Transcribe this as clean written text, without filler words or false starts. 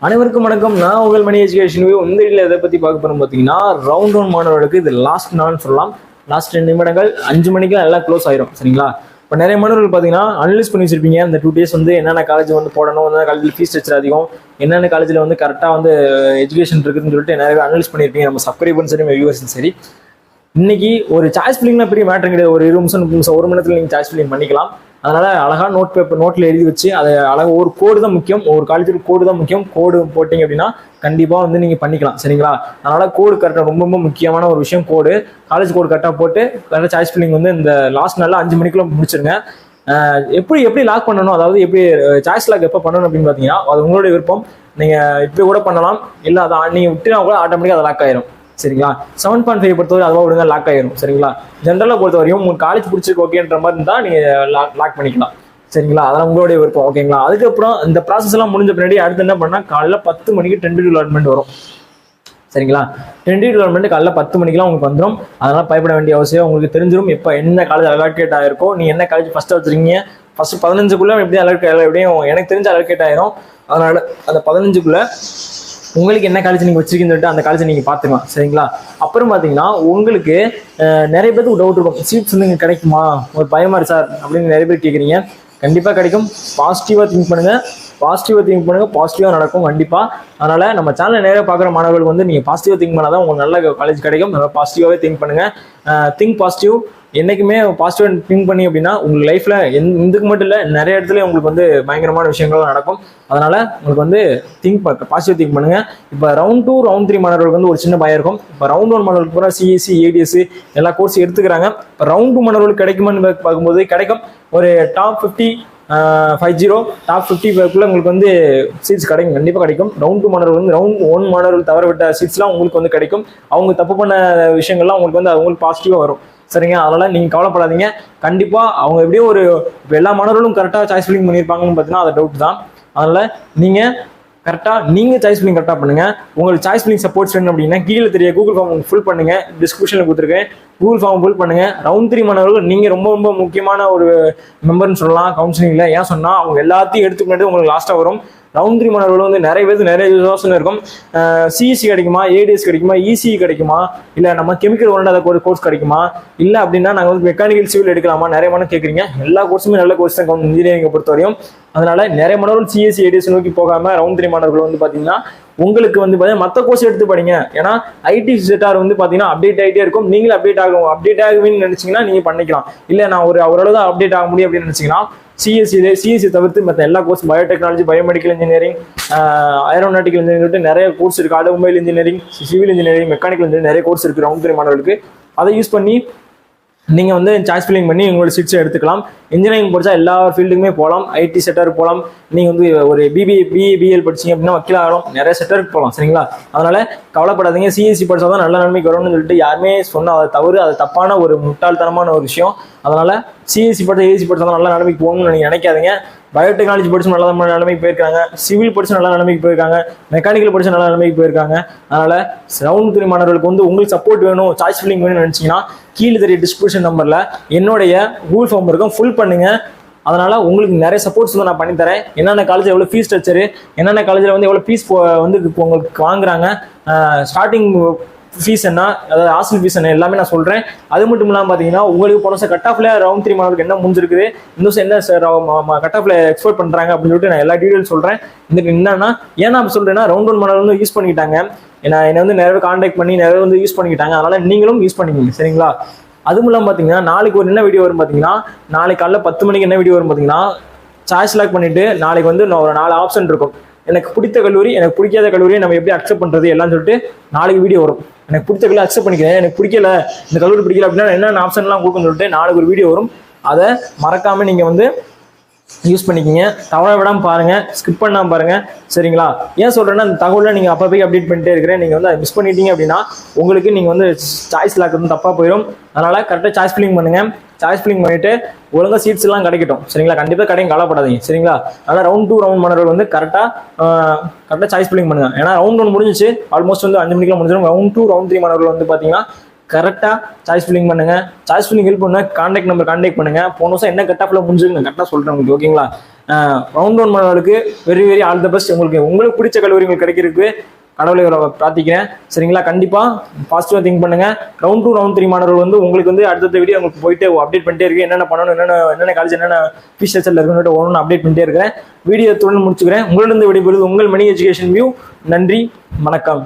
அனைவருக்கும் வணக்கம். நான் உங்கள் மணி எஜுகேஷன் இந்த வீடியோவில் எதை பற்றி பார்க்க போகிறோம் பார்த்தீங்கன்னா, ரவுண்ட் ஒன் மாணவர்களுக்கு இது லாஸ்ட் நாள்னு சொல்லலாம். லாஸ்ட் 2 நிமிடங்கள் 5 மணிக்கு எல்லாம் க்ளோஸ் ஆயிரும். சரிங்களா? இப்போ நிறைய மாணவர்கள் பார்த்தீங்கன்னா அனலைஸ் பண்ணி வச்சிருப்பீங்க. இந்த 2 days வந்து என்னென்ன காலேஜ் வந்து போடணும், என்னென்ன காலேஜில் ஃபீஸ் ஸ்ட்ரக்சர் அதிகம், என்னென்ன காலேஜில் வந்து கரெக்டாக வந்து எஜுகேஷன் இருக்குதுன்னு சொல்லிட்டு நிறைய அனலைஸ் பண்ணியிருப்பீங்க. நம்ம சப்ஸ்கிரைபர்ஸ் சரி, வியூவர்ஸும் சரி. இன்னைக்கு ஒரு சாய்ஸ் ஃபில்லிங்லாம் பெரிய மேட்டர் கிடையாது. ஒரு 20 நிமிஷம் 30 நிமிஷம் 1 மணி நேரத்தில் நீங்கள் சாய்ஸ் ஃபில்லிங் பண்ணிக்கலாம். அதனால அழகா நோட்டில் எழுதி வச்சு அதை அழகாக ஒரு கோடு தான் முக்கியம். ஒரு காலேஜுக்கு கோடு தான் முக்கியம். கோடு போட்டிங்க அப்படின்னா கண்டிப்பாக வந்து நீங்கள் பண்ணிக்கலாம். சரிங்களா? அதனால கோடு கரெக்டாக ரொம்ப ரொம்ப முக்கியமான ஒரு விஷயம். கோடு காலேஜ் கோடு கரெக்டாக போட்டு கரெக்டாக சாய்ஸ் ஃபில்லிங் வந்து இந்த லாஸ்ட் நாளில் 5 மணிக்குள்ள முடிச்சிருங்க. எப்படி லாக் பண்ணணும், அதாவது எப்படி சாய்ஸ் லாக் எப்போ பண்ணணும் அப்படின்னு பார்த்தீங்கன்னா, அது உங்களுடைய விருப்பம். நீங்கள் இப்படி கூட பண்ணலாம், இல்லை அதை நீங்கள் விட்டுனா கூட ஆட்டோமேட்டிக்காக அதை லாக் ஆயிரும். சரிங்களா? 7.5 பொறுத்தவரை அதுவாக விடுங்க, லாக் ஆயிரும். சரிங்களா? ஜென்ரலாக பொறுத்த வரையும் உங்களுக்கு காலேஜ் பிடிச்சிருக்கு ஓகேன்ற மாதிரி இருந்தால் நீங்கள் லாக் பண்ணிக்கலாம். சரிங்களா? அதெல்லாம் உங்களுடைய விருப்பம். ஓகேங்களா? அதுக்கப்புறம் இந்த ப்ராசஸ் எல்லாம் முடிஞ்ச பின்னாடி அடுத்து என்ன பண்ணால், காலையில் 10 மணிக்கு டென்டேட்டிவ் அலாட்மெண்ட் வரும். சரிங்களா? டென்டேட்டிவ் அலாட்மெண்ட் காலையில் 10 மணிக்கெலாம் உங்களுக்கு வந்துடும். அதனால் பயப்பட வேண்டிய அவசியம் உங்களுக்கு தெரிஞ்சிடும். எப்போ என்ன காலேஜ் அலோகேட் ஆகிருக்கோ, நீங்கள் என்ன காலேஜ் ஃபஸ்ட்டு வச்சுருக்கீங்க, ஃபஸ்ட்டு 15க்குள்ளே எப்படியும் எப்படியும் எனக்கு தெரிஞ்ச அலோகேட் ஆயிரும். அதனால் அந்த 15க்குள்ளே உங்களுக்கு என்ன காலேஜ் நீங்கள் வச்சிருக்கீங்கன்னு சொல்லிட்டு அந்த காலேஜை நீங்கள் பார்த்துக்கலாம். சரிங்களா? அப்புறம் பார்த்தீங்கன்னா உங்களுக்கு நிறைய பேருக்கு டவுட் இருக்கும், சீட்ஸ் வந்து இங்கே கிடைக்குமா, ஒரு பயமா இருக்கு சார் அப்படின்னு நிறைய பேர் கேட்குறீங்க. கண்டிப்பாக கிடைக்கும். பாசிட்டிவாக திங்க் பண்ணுங்கள், பாசிட்டிவாக நடக்கும் கண்டிப்பாக. அதனால் நம்ம சேனலை நேராக பார்க்குற மாணவர்களுக்கு வந்து நீங்கள் பாசிட்டிவாக திங்க் பண்ணால் தான் உங்களுக்கு நல்ல காலேஜ் கிடைக்கும். நல்லா பாசிட்டிவாகவே திங்க் பண்ணுங்கள். Think positive. என்றைக்குமே பாசிட்டிவாக திங்க் பண்ணி அப்படின்னா உங்களுக்கு லைஃப்பில் இதுக்கு மட்டும் இல்லை, நிறைய இடத்துல உங்களுக்கு வந்து பயங்கரமான விஷயங்கள் நடக்கும். அதனால் உங்களுக்கு வந்து பாசிட்டிவ் திங்க் பண்ணுங்கள். இப்போ ரவுண்ட் 2 ரவுண்ட் 3 மாணவர்களுக்கு வந்து ஒரு சின்ன பயம் இருக்கும். இப்போ ரவுண்ட் 1 மாணவர்களுக்கு பூரா சிஎஸ்சி ஏடிஎஸ் எல்லா கோர்ஸ் எடுத்துக்கிறாங்க. இப்போ ரவுண்ட் 2 மாணவர்களுக்கு கிடைக்குமான்னு பார்க்கும்போது கிடைக்கும். ஒரு டாப் 50 டாப் 50 உங்களுக்கு வந்து சீட்ஸ் கிடைக்கும், கண்டிப்பாக கிடைக்கும். ரவுண்ட் 2 மாணவர்கள் வந்து ரவுண்ட் 1 மாணவர்கள் தவற விட்ட சீட்ஸ்லாம் உங்களுக்கு வந்து கிடைக்கும். அவங்க தப்பு பண்ண விஷயங்கள்லாம் உங்களுக்கு வந்து அவங்களுக்கு பாசிட்டிவாக வரும். சரிங்க? அதனால் நீங்கள் கவலைப்படாதீங்க. கண்டிப்பாக அவங்க எப்படியும் எல்லா மாணவர்களும் கரெக்டாக சாய்ஸ் ஃபில்லிங் பண்ணியிருப்பாங்கன்னு பார்த்தீங்கன்னா அது டவுட் தான். அதனால் நீங்கள் சாய்ஸ் ஃபில்லிங் கரெக்டாக பண்ணுங்கள். உங்களுக்கு சாய்ஸ் ஃபில்லிங் சப்போர்ட்ஸ் வேணும் அப்படின்னா கீழே தெரிய கூகுள் ஃபார்ம் ஃபில் பண்ணுங்கள். டிஸ்கிரிப்ஷனில் கொடுத்துருக்கேன், கூகுள் ஃபார்ம் ஃபில் பண்ணுங்கள். ரவுண்ட் 3 மாணவர்கள் நீங்கள் ரொம்ப ரொம்ப முக்கியமான ஒரு மெம்பர்னு சொல்லலாம் கவுன்சிலிங்கில். ஏன் சொன்னால் அவங்க எல்லாத்தையும் எடுத்துக்கிட்டு உங்களுக்கு லாஸ்ட்டாக வரும். ரவுண்ட் 3 மாணவர்கள் வந்து நிறைய பேருக்கு நிறைய யோசனை இருக்கும். சிஎஸ்சி கிடைக்குமா, ஏடிஎஸ் கிடைக்குமா, இசி கிடைக்குமா, இல்லை நம்ம கெமிக்கல் ஓரியண்டட் கோர்ஸ் கிடைக்குமா, இல்லை அப்படின்னா நாங்கள் வந்து மெக்கானிக்கல் சிவில் எடுக்கலாமா, நிறைய மாணவர்கள் கேட்குறீங்க. எல்லா கோர்ஸுமே நல்ல கோர்ஸ் தான் இன்ஜினியரிங்கை பொறுத்தவரையும். அதனால நிறைய மாணவர்கள் சிஎஸ்சி ஏடிஎஸ் நோக்கி போகாமல் ரவுண்ட் 3 மாணவர்கள் வந்து பார்த்தீங்கன்னா உங்களுக்கு வந்து பார்த்தீங்கன்னா மற்ற கோர்ஸ் எடுத்து படிங்க. ஏன்னா ஐடி செக்டார் வந்து பார்த்தீங்கன்னா அப்டேட் ஆகிட்டே இருக்கும். நீங்களும் அப்டேட் ஆகுவீங்கன்னு நினைச்சீங்கன்னா நீங்கள் பண்ணிக்கலாம். இல்லை நான் ஓரளவு தான் அப்டேட் ஆக முடியும் அப்படின்னு நினைச்சீங்கன்னா சிஎஸ்சி தவிர்த்து மற்ற எல்லா course, biotechnology, biomedical engineering, aeronautical engineering நிறைய கோர்ஸ் இருக்குது. Automobile engineering, civil engineering, mechanical engineering நிறைய கோர்ஸ் இருக்குது ரவுண்ட் 3 மாணவர்களுக்கு. அதை யூஸ் பண்ணி நீங்கள் வந்து சாய்ஸ் ஃபில்லிங் பண்ணி உங்களோட சீட்ஸை எடுத்துக்கலாம். இன்ஜினியரிங் படித்தா எல்லா ஃபீல்டுக்குமே போகலாம். ஐடி செக்டருக்கு போகலாம். நீங்கள் வந்து ஒரு பிஎல் படிச்சிங்க அப்படின்னா வக்கீல் ஆகலாம். நிறைய செக்டருக்கு போகலாம். சரிங்களா? அதனால் கவலைப்படாதீங்க. சிஎஸ்சி படித்தா தான் நல்ல நன்மைக்கு வரும்னு சொல்லிட்டு யாருமே சொன்னால் அது தவறு, அது தப்பான ஒரு முட்டாள்தனமான ஒரு விஷயம். அதனால் சிஎஸ்சி படித்தா ஏசி படித்தா தான் நல்ல நிலைமைக்கு போகணும்னு நீங்கள் நினைக்காதீங்க. பயோடெக்னாலஜி படிச்சு நல்ல நிலைமைக்கு போயிருக்காங்க, சிவில் படிச்சு நல்ல நிலைமைக்கு போயிருக்காங்க, மெக்கானிக்கல் படிச்சு நல்ல நிலைமைக்கு போயிருக்காங்க. அதனால ரவுண்ட் 3 மாணவர்களுக்கு வந்து உங்களுக்கு சப்போர்ட் வேணும், சாய்ஸ் ஃபில்லிங் வேணும்னு நினைச்சீங்கன்னா கீழே தெரிய டிஸ்கிரிப்ஷன் நம்பர்ல என்னுடைய கூகுள் ஃபார்ம் இருக்கும், ஃபுல் பண்ணுங்க. அதனால உங்களுக்கு நிறைய சப்போர்ட்ஸ் வந்து நான் பண்ணித்தரேன். என்னென்ன காலேஜில் எவ்வளோ ஃபீஸ் ஸ்ட்ரக்சரு, என்னென்ன காலேஜில் வந்து எவ்வளோ ஃபீஸ் வந்து இப்போ உங்களுக்கு வாங்குறாங்க, ஸ்டார்டிங் ஃபீஸ் என்ன, அதாவது ஹாஸ்டல் ஃபீஸ் என்ன, எல்லாமே நான் சொல்கிறேன். அது மட்டும் இல்லாமல் பார்த்தீங்கன்னா உங்களுக்கு போன வருஷம் கட் ஆஃப்ல ரவுண்ட் 3 மாணவர்களுக்கு என்ன முடிஞ்சிருக்குது, இந்த வருஷம் என்ன கட் ஆஃப்ல எக்ஸ்போர்ட் பண்ணுறாங்க அப்படின்னு சொல்லிட்டு நான் எல்லா டீட்டெயில்ஸ் சொல்கிறேன். இதுக்கு என்னன்னா ஏன்னா அப்படி சொல்கிறேன்னா ரவுண்ட் 1 மாணவர்கள் வந்து யூஸ் பண்ணிக்கிட்டாங்க. என்னை வந்து நிறைய கான்டாக்ட் பண்ணி நிறைய வந்து யூஸ் பண்ணிக்கிட்டாங்க. அதனால் நீங்களும் யூஸ் பண்ணிக்கிங்க. சரிங்களா? அதுவும் இல்லாமல் பார்த்தீங்கன்னா நாளைக்கு ஒரு என்ன வீடியோ வரும் பார்த்தீங்கன்னா, நாளைக்கு காலைல 10 மணிக்கு என்ன வீடியோ வரும் பார்த்தீங்கன்னா, சாய்ஸ் லாக் பண்ணிவிட்டு நாளைக்கு வந்து ஒரு 4 ஆப்ஷன் இருக்கும். எனக்கு பிடித்த கல்லூரி, எனக்கு பிடிக்காத கல்லூரியை நம்ம எப்படி அக்செப்ட் பண்ணுறது எல்லாம் சொல்லிட்டு நாளைக்கு வீடியோ வரும். எனக்கு பிடிச்ச கல்லூரி அக்செப்ட் பண்ணிக்கிறேன், எனக்கு பிடிக்கல, இந்த கல்லூரி பிடிக்கல அப்படின்னா என்னென்ன ஆப்ஷன்லாம் கொடுக்குன்னு சொல்லிட்டு நாளைக்கு ஒரு வீடியோ வரும். அதை மறக்காமல் நீங்கள் வந்து யூஸ் பண்ணிக்கிங்க. தவற விடாமல் பாருங்கள், ஸ்கிப் பண்ணாமல் பாருங்கள். சரிங்களா? ஏன் சொல்கிறேன்னா அந்த தகவலை நீங்கள் அப்போதைக்கு அப்டேட் பண்ணிட்டே இருக்கிறேன். நீங்கள் வந்து அதை மிஸ் பண்ணிட்டீங்க அப்படின்னா உங்களுக்கு நீங்கள் வந்து சாய்ஸ் லாக் வந்து தப்பாக போயிடும். அதனால் கரெக்டாக சாய்ஸ் ஃபில்லிங் பண்ணுங்கள். சாய்ஸ் ஃபில்லிங் பண்ணிவிட்டு ஒழுங்காக சீட்ஸ் எல்லாம் கிடைக்கட்டும். சரிங்களா? கண்டிப்பாக கிடைக்கும், கவலைப்படாதீங்க. சரிங்களா? அதனால் ரவுண்ட் 2 மாணவர்கள் வந்து கரெக்டாக சாய்ஸ் ஃபில்லிங் பண்ணுங்கள். ஏன்னா ரவுண்ட் 1 முடிஞ்சிச்சு, ஆல்மோஸ்ட் வந்து 5 மணிக்கெலாம் முடிஞ்சிடும். ரவுண்ட் 2 ரவுண்ட் 3 மாணவர்கள் வந்து பார்த்தீங்கன்னா கரெக்டாக சாய்ஸ் ஃபில்லிங் பண்ணுங்க. சாய்ஸ் ஃபில்லிங் ஹெல்ப் பண்ண கான்டாக்ட் நம்பர் கான்டாக்ட் பண்ணுங்க. போன வருஷம் என்ன கட் ஆஃப்ல முடிஞ்சுங்க கரெக்டாக சொல்கிறேன் உங்களுக்கு. ஓகேங்களா? ரவுண்ட் ஒன் மாணவர்களுக்கு very very all the best. உங்களுக்கு பிடிச்ச கல்லூரி உங்களுக்கு கிடைக்கிறதுக்கு கடவுளை பிரார்த்திக்கிறேன். சரிங்களா? கண்டிப்பா பாசிட்டிவா திங்க் பண்ணுங்க. ரவுண்ட் 2 ரவுண்ட் 3 மாணவர்கள் வந்து உங்களுக்கு வந்து அடுத்த வீடியோ உங்களுக்கு போயிட்டு அப்டேட் பண்ணிட்டே இருக்கு. என்னென்ன பண்ணணும், என்னென்ன காலேஜ் என்னென்ன ஃபீஸ் ஸ்ட்ரக்சர்ல இருக்குன்னு ஒன்று அப்டேட் பண்ணிட்டே இருக்கிறேன். வீடியோ தொடர்ந்து முடிச்சுக்கிறேன். உங்களிடம் விடைபெறுவது உங்கள் மணி எஜுகேஷன் வியூ. நன்றி, வணக்கம்.